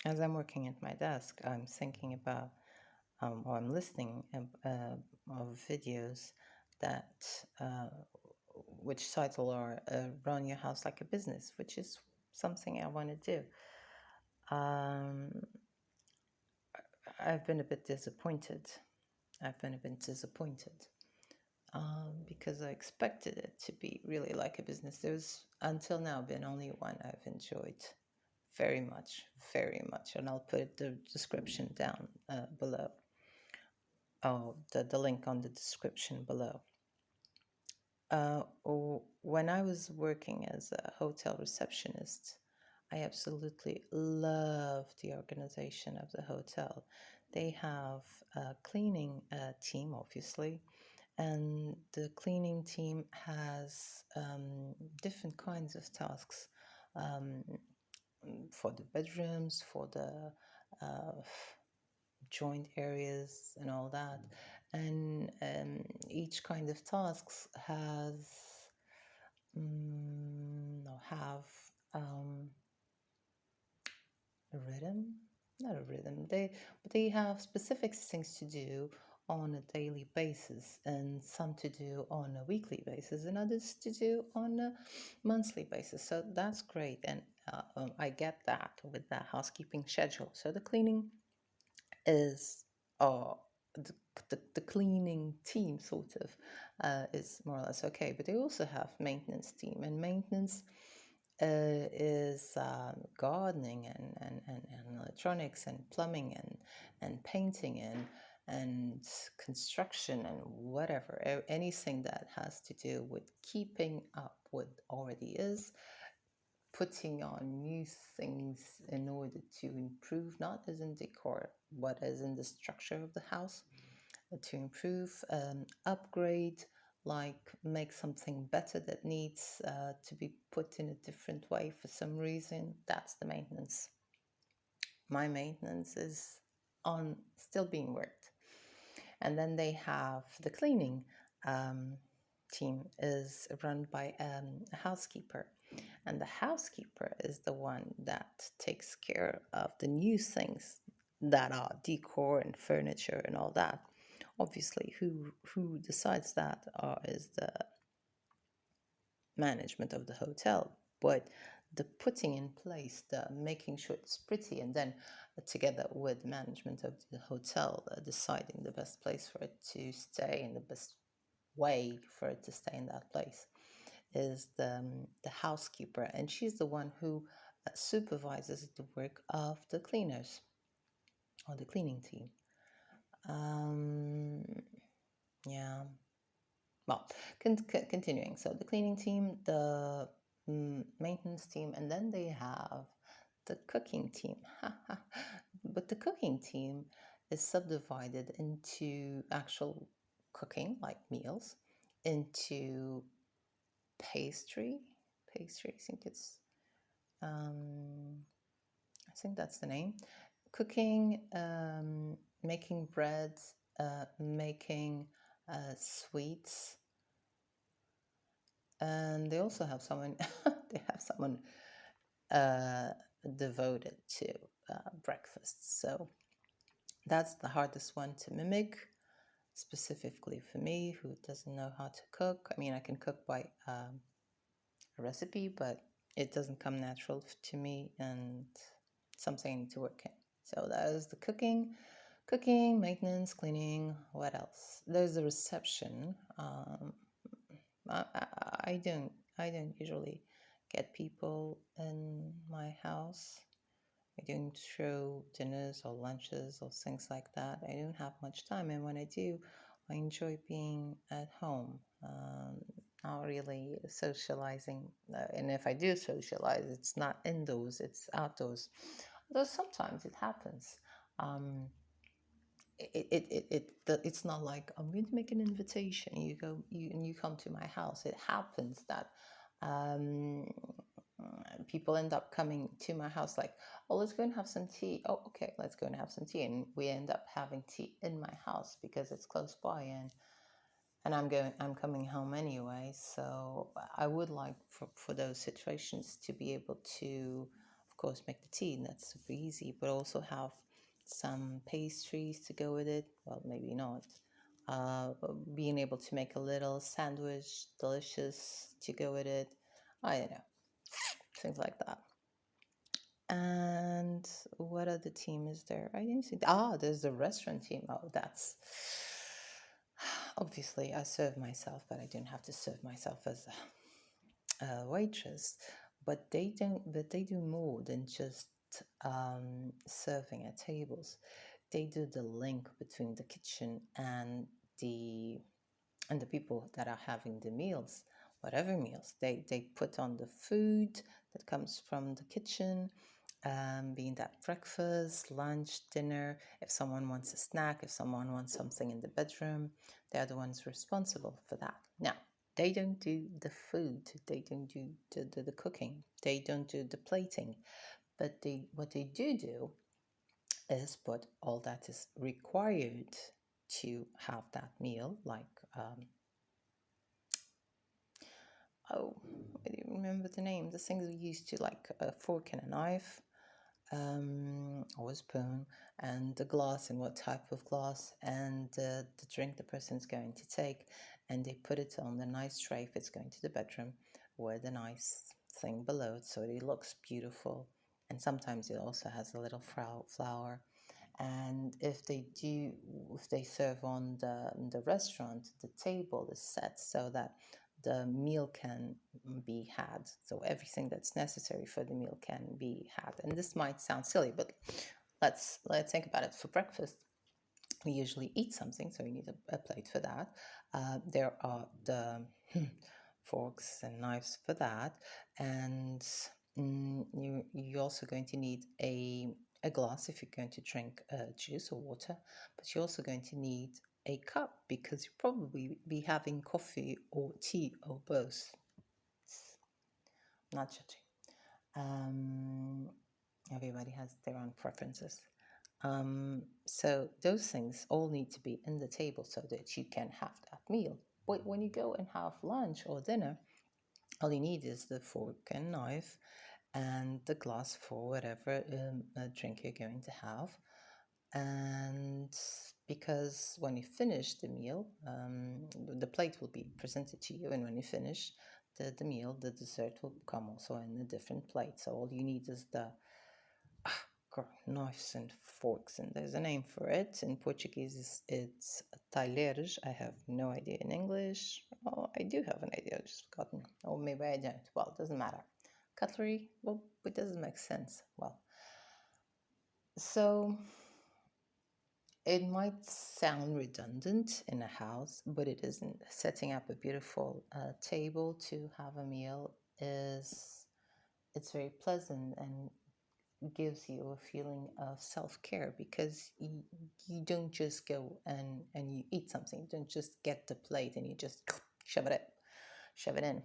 As I'm working at my desk, I'm thinking about, or I'm listening of videos that which title are "Run Your House Like a Business," which is something I want to do. Um, I've been a bit disappointed. Because I expected it to be really like a business. There's until now been only one I've enjoyed very much, very much, and I'll put the description down below. Oh, the link on the description below. When I was working as a hotel receptionist, I absolutely loved the organization of the hotel. They have a cleaning team, obviously, and the cleaning team has different kinds of tasks um, for the bedrooms, for the uh, joint areas, and all that. And each kind of tasks has have a rhythm, not a rhythm. They have specific things to do on a daily basis, and some to do on a weekly basis, and others to do on a monthly basis. So that's great, and I get that with the housekeeping schedule. So the cleaning is uh, the, the cleaning team sort of is more or less okay, but they also have maintenance team, and maintenance is gardening and electronics and plumbing and painting and construction and whatever, anything that has to do with keeping up what already is, putting on new things in order to improve, not as in decor, but as in the structure of the house, to improve, upgrade, like make something better that needs to be put in a different way for some reason. That's the maintenance. My maintenance is on still being worked. And then they have the cleaning um, team is run by a housekeeper, and the housekeeper is the one that takes care of the new things that are decor and furniture and all that. Obviously, who decides that is the management of the hotel, but the putting in place, the making sure it's pretty, and then together with management of the hotel, deciding the best place for it to stay and the best way for it to stay in that place, is the housekeeper, and she's the one who supervises the work of the cleaners or the cleaning team. Um, yeah. Well, continuing. So the cleaning team, the maintenance team, and then they have the cooking team. But the cooking team is subdivided into actual cooking, like meals, into pastry. Pastry, um, I think that's the name. Cooking, making bread, making sweets, and they also have someone. They have someone uh, devoted to breakfast. So that's the hardest one to mimic, specifically for me, who doesn't know how to cook. I mean, I can cook by a recipe, but it doesn't come natural to me, and something I need to work in. So that is the cooking, maintenance, cleaning. What else? There's the reception. I, I, I don't usually get people in my house. I don't throw dinners or lunches or things like that. I don't have much time, and when I do, I enjoy being at home. Not really socializing, and if I do socialize, it's not indoors; it's outdoors. Though sometimes it happens. Um, it's not like I'm going to make an invitation. You come to my house. It happens that um, people end up coming to my house like, oh, let's go and have some tea. Oh, okay, let's go and have some tea, and we end up having tea in my house because it's close by, and I'm coming home anyway. So I would like for those situations to be able to, of course, make the tea, and that's super easy, but also have some pastries to go with it. Well, maybe not. Uh, Being able to make a little sandwich, delicious to go with it. I don't know, things like that. And what other team is there? I didn't see. There's the restaurant team. Oh, that's obviously I serve myself, but I don't have to serve myself as a waitress. But they don't. But they do more than just serving at tables. They do the link between the kitchen the and the people that are having the meals, whatever meals. They put on the food that comes from the kitchen, being that breakfast, lunch, dinner. If someone wants a snack, if someone wants something in the bedroom, they're the ones responsible for that. Now, they don't do the food, they don't do the cooking, they don't do the plating, but what they do is put all that is required to have that meal, like oh, I don't remember the name. The things we used to, like a fork and a knife, or a spoon, and the glass and what type of glass, and the drink the person's going to take, and they put it on the nice tray if it's going to the bedroom, with a nice thing below it so it looks beautiful. And sometimes it also has a little flower. And if they serve on the restaurant, the table is set so that the meal can be had. So everything that's necessary for the meal can be had. And this might sound silly, but let's think about it. For breakfast, we usually eat something, so you need a plate for that. There are the forks and knives for that, and you're also going to need a glass if you're going to drink juice or water, but you're also going to need a cup because you'll probably be having coffee or tea or both. Not judging. Um, Everybody has their own preferences. So those things all need to be in the table so that you can have that meal. But when you go and have lunch or dinner, all you need is the fork and knife and the glass for whatever drink you're going to have. And because when you finish the meal, the plate will be presented to you, and when you finish the meal, the dessert will come also in a different plate. So all you need is the knives and forks, and there's a name for it. In Portuguese, it's talheres. I have no idea in English. Oh, I do have an idea, I've just forgotten. Or maybe I don't. Well, it doesn't matter. Cutlery? Well, it doesn't make sense. Well, so it might sound redundant in a house, but it isn't. Setting up a beautiful table to have a meal it's very pleasant and gives you a feeling of self-care because you don't just go and you eat something. You don't just get the plate and you just shove it in.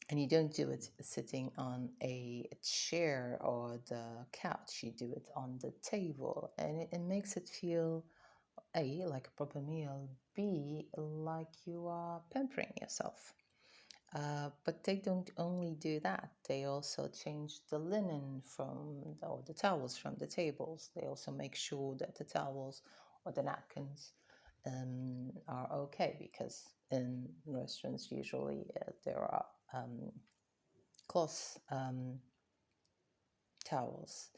And you don't do it sitting on a chair or the couch. You do it on the table, and it makes it feel A, like a proper meal, B, like you are pampering yourself. But they don't only do that, they also change the linen or the towels from the tables. They also make sure that the towels or the napkins are okay, because in restaurants usually there are cloth towels.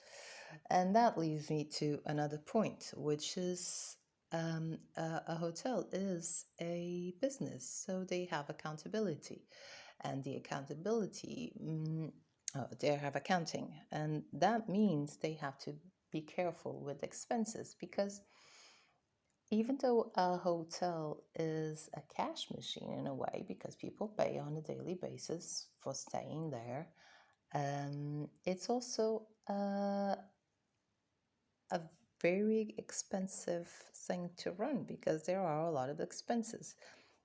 And that leads me to another point, which is a hotel is a business, so they have accountability. And the accountability, they have accounting. And that means they have to be careful with expenses because even though a hotel is a cash machine in a way, because people pay on a daily basis for staying there, it's also a very expensive thing to run because there are a lot of expenses.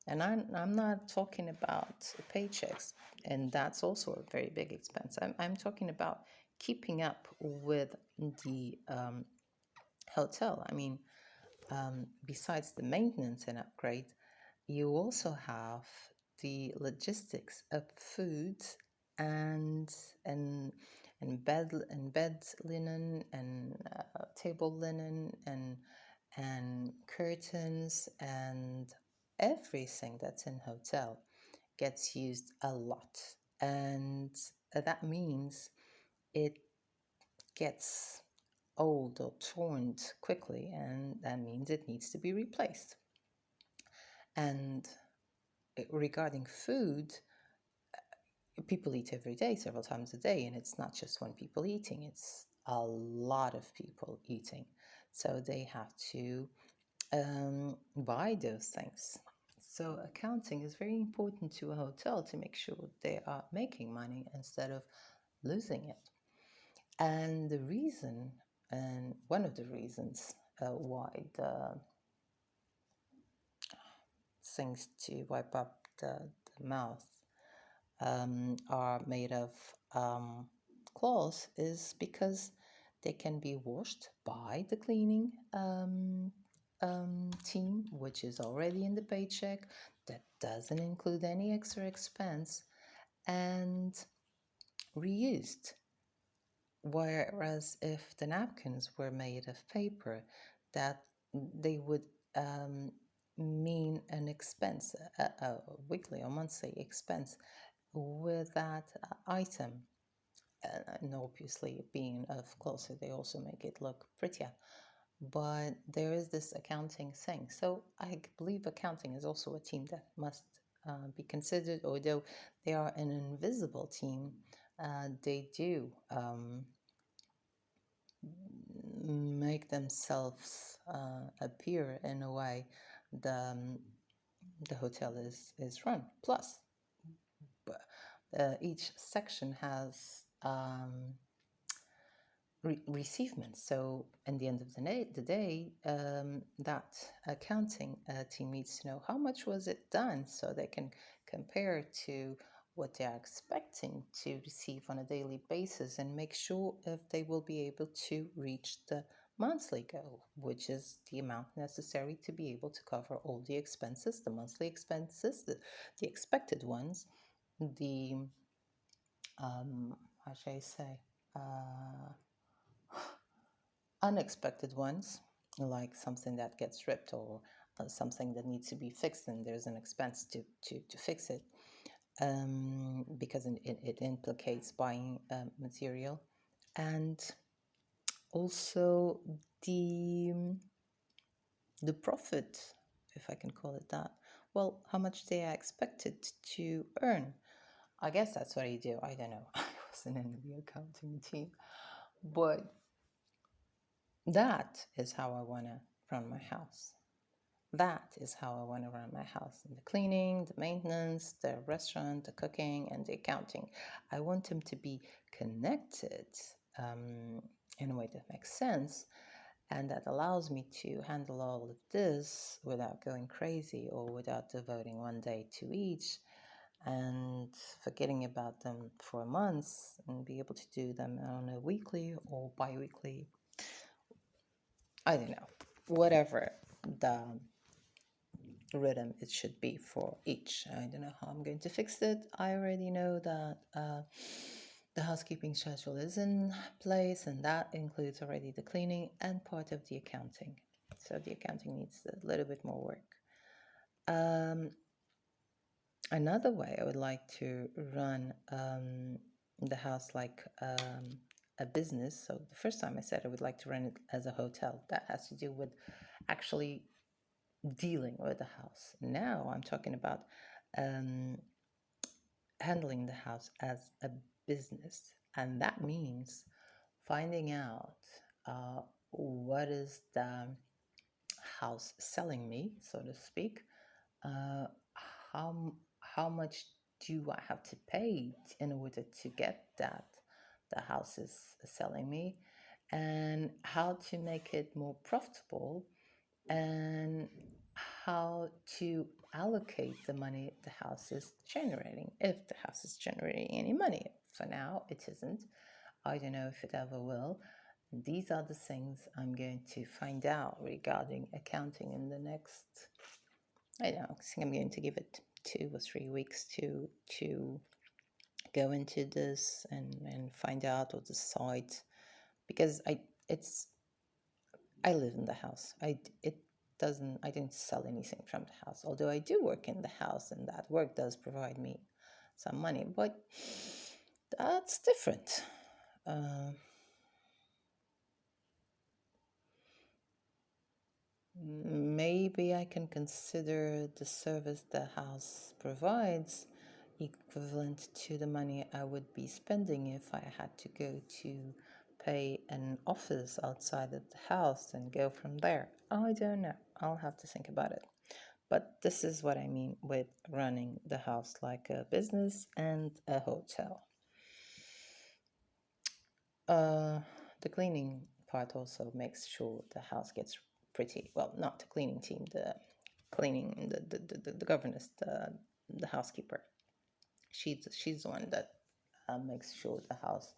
And I'm not talking about paychecks, and that's also a very big expense. I'm talking about keeping up with the hotel. I mean, besides the maintenance and upgrade, you also have the logistics of food and bed linen and table linen and curtains and everything that's in hotel gets used a lot, and that means it gets old or torn quickly, and that means it needs to be replaced. And regarding food, people eat every day, several times a day, and it's not just one people eating, it's a lot of people eating. So they have to buy those things. So accounting is very important to a hotel to make sure they are making money instead of losing it. And the reason, and one of the reasons why the things to wipe up the mouth are made of cloth is because they can be washed by the cleaning team, which is already in the paycheck. That doesn't include any extra expense, and reused. Whereas if the napkins were made of paper, that they would mean an expense, a weekly or monthly expense with that item. And obviously, being of closer, they also make it look prettier. But there is this accounting thing. So I believe accounting is also a team that must be considered, although they are an invisible team. They do make themselves appear in a way the, the hotel is run. Plus, each section has receivement. So, at the end of the day, that accounting team needs to know how much was it done, so they can compare to what they are expecting to receive on a daily basis and make sure if they will be able to reach the monthly goal, which is the amount necessary to be able to cover all the expenses, the monthly expenses, the expected ones, the how should I say, unexpected ones, like something that gets ripped or something that needs to be fixed, and there's an expense to fix it, because it implicates buying material, and also the the profit, if I can call it that. Well, how much they are expected to earn. I guess that's what I do. I don't know. I wasn't in the accounting team, but that is how I want to run my house. That is how I want to run my house. The cleaning, the maintenance, the restaurant, the cooking, and the accounting. I want them to be connected in a way that makes sense, and that allows me to handle all of this without going crazy or without devoting one day to each and forgetting about them for months, and be able to do them on a weekly or bi-weekly, I don't know, whatever the rhythm it should be for each. I don't know how I'm going to fix it. I already know that the housekeeping schedule is in place, and that includes already the cleaning and part of the accounting. So the accounting needs a little bit more work. Another way I would like to run the house like a business. So the first time I said I would like to run it as a hotel. That has to do with actually dealing with the house. Now I'm talking about handling the house as a business, and that means finding out what is the house selling me, so to speak. Uh, how much do I have to pay in order to get that the house is selling me, and how to make it more profitable, and how to allocate the money the house is generating, if the house is generating any money. For now, it isn't. I don't know if it ever will. These are the things I'm going to find out regarding accounting in the next, I don't know, I think I'm going to give it 2 or 3 weeks to go into this and find out what the site, because I live in the house. It doesn't I didn't sell anything from the house. Although I do work in the house, and that work does provide me some money, but that's different. Uh, Maybe I can consider the service the house provides equivalent to the money I would be spending if I had to go to pay an office outside of the house and go from there. I don't know. I'll have to think about it. But this is what I mean with running the house like a business and a hotel. Uh, the cleaning part also makes sure the house gets pretty well. Not the cleaning team, the cleaning, the governess, the housekeeper. She's the one that makes sure the house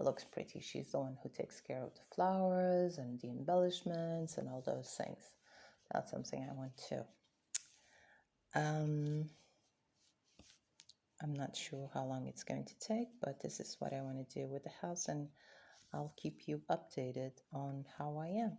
looks pretty. She's the one who takes care of the flowers and the embellishments and all those things. That's something I want too. I'm not sure how long it's going to take, but this is what I want to do with the house, and I'll keep you updated on how I am.